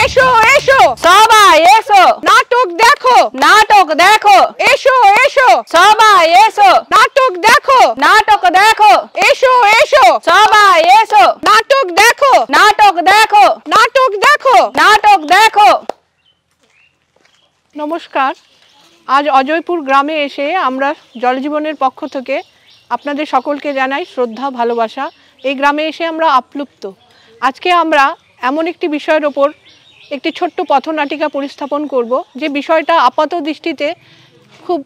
এসো এসো সবাই এসো, নাটক দেখো নাটক দেখো, এসো এসো সবাই এসো, নাটক দেখো নাটক দেখো, এসো এসো সবাই এসো, নাটক দেখো নাটক দেখো, নাটক দেখো। নাটক দেখো। নমস্কার, আজ অজয়পুর গ্রামে এসে আমরা জলজীবনের পক্ষ থেকে আপনাদের সকলকে জানাই শ্রদ্ধা ভালোবাসা। এই গ্রামে এসে আমরা আপ্লুপ্ত। আজকে আমরা এমন একটি বিষয়ের ওপর একটি ছোট্ট পথনাটিকা পরিস্থাপন করব, যে বিষয়টা আপাত দৃষ্টিতে খুব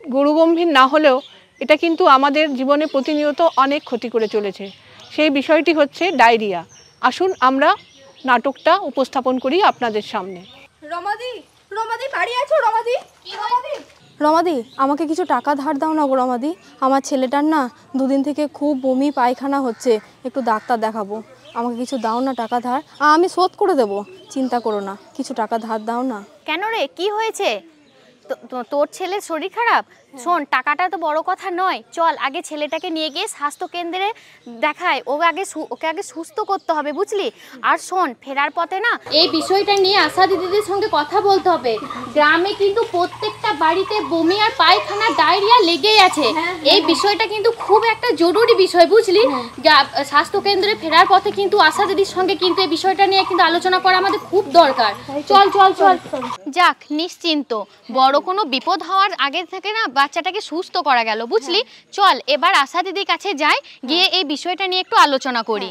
গুরুগম্ভীর না হলেও এটা কিন্তু আমাদের জীবনে প্রতিনিয়ত অনেক ক্ষতি করে চলেছে। সেই বিষয়টি হচ্ছে ডায়রিয়া। আসুন আমরা নাটকটা উপস্থাপন করি আপনাদের সামনে। রমাদি, রমাদি বাড়ি আছো? রমাদি, কি রমাদি? রমাদি, আমাকে কিছু টাকা ধার দাও না গো রমাদি। আমার ছেলেটার না দুদিন থেকে খুব বমি পায়খানা হচ্ছে, একটু ডাক্তার দেখাবো। আমাকে কিছু দাও না টাকা ধার, আমি শোধ করে দেবো, চিন্তা করো না। কিছু টাকা ধার দাও না। কেন রে, কি হয়েছে? তোর ছেলের শরীর খারাপ? শোন, টাকাটা তো বড় কথা নয়, চল আগে ছেলেটাকে নিয়ে গিয়ে স্বাস্থ্য কেন্দ্রে দেখায়। ওকে আগে সুস্থ করতে হবে, বুঝলি? আর শোন, ফেরার পথে না এই বিষয়টা নিয়ে আশা দিদিদের সঙ্গে কথা বলতে হবে। গ্রামে কিন্তু প্রত্যেকটা বাড়িতে বমি আর পায়খানা ডায়রিয়া লেগেই আছে। এই বিষয়টা কিন্তু খুব একটা জরুরি বিষয়, বুঝলি? স্বাস্থ্য কেন্দ্রে ফেরার পথে কিন্তু আশা দিদির সঙ্গে কিন্তু এই বিষয়টা নিয়ে কিন্তু আলোচনা করা আমাদের খুব দরকার। চল চল চল। যাক, নিশ্চিন্ত, বড় কোনো বিপদ হওয়ার আগে থেকে না বাচ্চাটাকে সুস্থ করা গেল, বুঝলি? চল এবার আশা দিদির কাছে যাই, গিয়ে এই বিষয়টা নিয়ে একটু আলোচনা করি।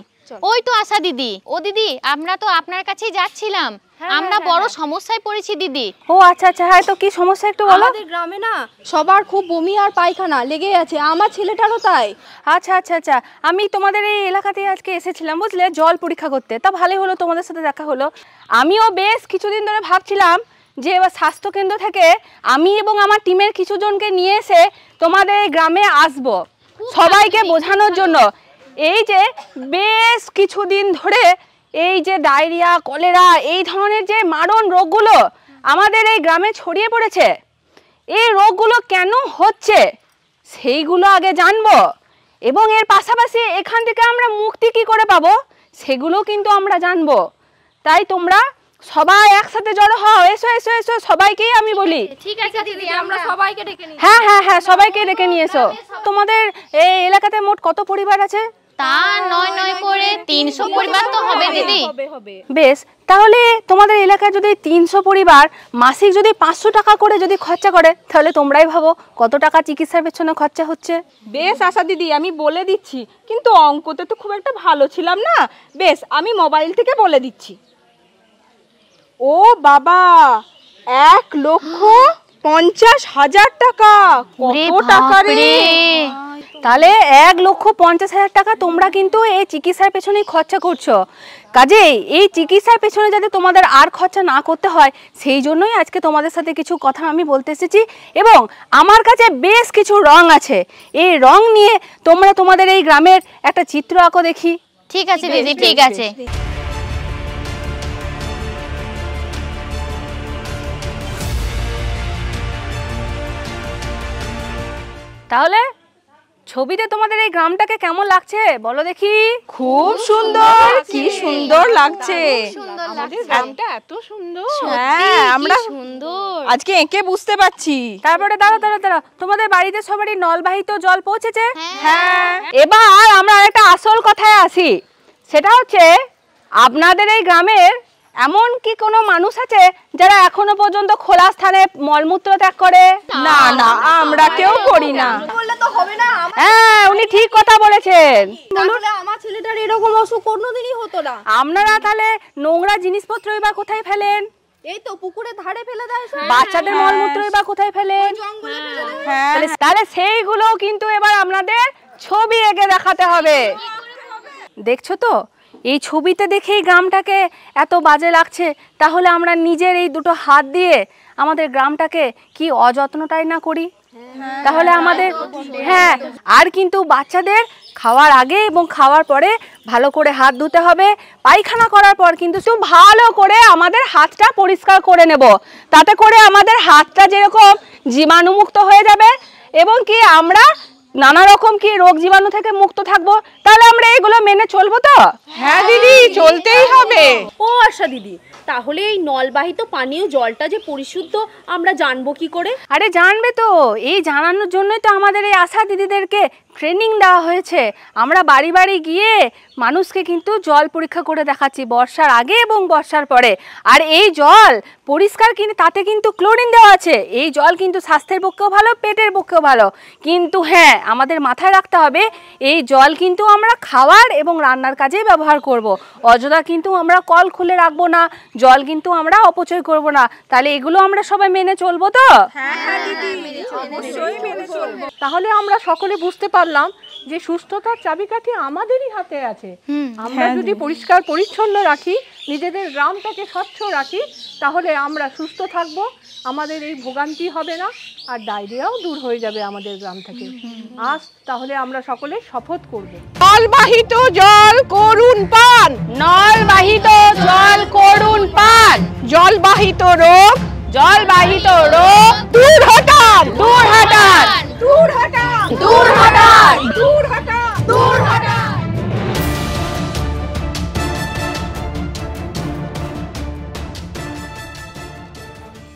ওই তো আশা দিদি। ও দিদি, আমরা তো আপনার কাছেই যাচ্ছিলাম। আমরা বড় সমস্যায় পড়েছি দিদি। ও আচ্ছা আচ্ছা, হ্যাঁ তো কি সমস্যা একটু বলো। আমাদের গ্রামে না সবার খুব বমি আর পায়খানা লেগেই আছে, আমার ছেলেটারও তাই। আচ্ছা আচ্ছা আচ্ছা, আমি তোমাদের এই এলাকাতে আজকে এসেছিলাম, বুঝলে, জল পরীক্ষা করতে। তা ভালোই হলো, তোমাদের সাথে দেখা হলো। আমিও বেশ কিছুদিন ধরে ভাবছিলাম যে এবার স্বাস্থ্যকেন্দ্র থেকে আমি এবং আমার টিমের কিছু জনকে নিয়ে এসে তোমাদের গ্রামে আসব, সবাইকে বোঝানোর জন্য। এই যে বেশ কিছুদিন ধরে এই যে ডায়রিয়া, কলেরা, এই ধরনের যে মারণ রোগগুলো আমাদের এই গ্রামে ছড়িয়ে পড়েছে, এই রোগগুলো কেন হচ্ছে সেইগুলো আগে জানবো, এবং এর পাশাপাশি এখান থেকে আমরা মুক্তি কি করে পাবো সেগুলো কিন্তু আমরা জানবো। তাই তোমরা সবাই একসাথে জড়ো হও, এসো এসো এসো, সবাইকেই আমি বলি। ঠিক আছে দিদি, আমরা সবাইকে ডেকে নিই। হ্যাঁ হ্যাঁ হ্যাঁ, সবাইকে ডেকে নিয়ে এসো। তোমাদের এই এলাকাতে মোট কত পরিবার আছে? তা নয় করে 300 পরিবার তো হবে দিদি। বেশ, তাহলে তোমাদের এলাকায় যদি 300 পরিবার মাসিক যদি 500 টাকা করে যদি খরচা করে, তাহলে তোমরাই ভাবো কত টাকা চিকিৎসার পেছনে খরচা হচ্ছে। বেশ আশা দিদি, আমি বলে দিচ্ছি, কিন্তু অঙ্কতে তো খুব একটা ভালো ছিলাম না। বেশ, আমি মোবাইল থেকে বলে দিচ্ছি। ও বাবা, 1,50,000 টাকা! কত টাকা রে! তাহলে 1,50,000 টাকা তোমরা কিন্তু এই চিকিৎসার পেছনেই খরচা করছো। কাজেই এই চিকিৎসার পেছনে যাতে তোমাদের আর খরচা না করতে হয়, সেই জন্যই আজকে তোমাদের সাথে কিছু কথা আমি বলতে এসেছি। এবং আমার কাছে বেশ কিছু রং আছে, এই রং নিয়ে তোমরা তোমাদের এই গ্রামের একটা চিত্র আঁকো দেখি। ঠিক আছে দিদি, ঠিক আছে। তাহলে ছবিতে তোমাদের এই গ্রামটাকে কেমন লাগছে বলো দেখি। খুব সুন্দর, কি সুন্দর লাগছে। আমাদের গ্রামটা এত সুন্দর। হ্যাঁ, আমরা সুন্দর আজকে এঁকে বুঝতে পারছি। তারপরে দাঁড়া, তোমাদের বাড়িতে সবারই নলবাহিত জল পৌঁছেছে? হ্যাঁ। এবার আমরা একটা আসল কথায় আসি, সেটা হচ্ছে আপনাদের এই গ্রামের এমন কি কোনো মানুষ আছে যারা এখনো পর্যন্ত খোলা স্থানে মলমূত্র ত্যাগ করে? না না, আমরা কেউ করি না। বললে তো হবে না। হ্যাঁ, উনি ঠিক কথা বলেছেন। তাহলে আমার ছেলেটার এরকম অসুখ কোনোদিনই হতো না। আপনারা তাহলে নোংরা জিনিসপত্র এবার কোথায় ফেলেন? এই তো পুকুরে ধারে ফেলে দেয়। বাচ্চাদের মলমূত্র এবার কোথায় ফেলেন? জঙ্গলে ফেলে দেয়। হ্যাঁ, তাহলে সেইগুলো কিন্তু এবার আপনাদের ছবি এঁকে দেখাতে হবে। দেখছো তো, এই ছবিতে দেখেই গ্রামটাকে এত বাজে লাগছে, তাহলে আমরা নিজের এই দুটো হাত দিয়ে আমাদের গ্রামটাকে কি অযত্নটাই না করি। তাহলে আমাদের হ্যাঁ, আর কিন্তু বাচ্চাদের খাওয়ার আগে এবং খাওয়ার পরে ভালো করে হাত ধুতে হবে। পায়খানা করার পর কিন্তু খুব ভালো করে আমাদের হাতটা পরিষ্কার করে নেব, তাতে করে আমাদের হাতটা যেরকম জীবাণুমুক্ত হয়ে যাবে, এবং কি আমরা নানা রকম কি রোগ জীবাণু থেকে মুক্ত থাকবো, তাহলে আমরা এগুলো মেনে চলবো তো? হ্যাঁ দিদি, চলতেই হবে। ও আশা দিদি, তাহলে এই নলবাহিত পানীয় জলটা যে পরিশুদ্ধ আমরা জানবো কি করে? আরে জানবে তো, এই জানানোর জন্যই তো আমাদের এই আশা দিদিদেরকে ট্রেনিং দেওয়া হয়েছে। আমরা বাড়ি বাড়ি গিয়ে মানুষকে কিন্তু জল পরীক্ষা করে দেখাচ্ছি, বর্ষার আগে এবং বর্ষার পরে। আর এই জল পরিষ্কার, কিন্তু তাতে কিন্তু ক্লোরিন দেওয়া আছে। এই জল কিন্তু স্বাস্থ্যের পক্ষেও ভালো, পেটের পক্ষেও ভালো। কিন্তু হ্যাঁ, আমাদের মাথায় রাখতে হবে এই জল কিন্তু আমরা খাওয়ার এবং রান্নার কাজেই ব্যবহার করব। অযথা কিন্তু আমরা কল খুলে রাখবো না, জল কিন্তু আমরা অপচয় করব না। তাহলে এগুলো আমরা সবাই মেনে চলবো তো? তাহলে আমরা সকলে বুঝতে পারলাম যে সুস্থতার চাবিকাঠি আমাদেরই হাতে আছে। আমরা যদি পরিষ্কার পরিচ্ছন্ন রাখি, নিজেদের গ্রামটাকে স্বচ্ছ রাখি, তাহলে আমরা সুস্থ থাকবো, আমাদের এই ভোগান্তি হবে না, আর ডায়রিয়াও দূর হয়ে যাবে আমাদের গ্রাম থেকে। আজ তাহলে আমরা সকলে শপথ করব। জলবাহিত জল করুণ পান, নলবাহিত জল করুণ পান, জলবাহিত রোগ জলবাহিত রোগ দূর হটান, দূর হটান। দূর হটান।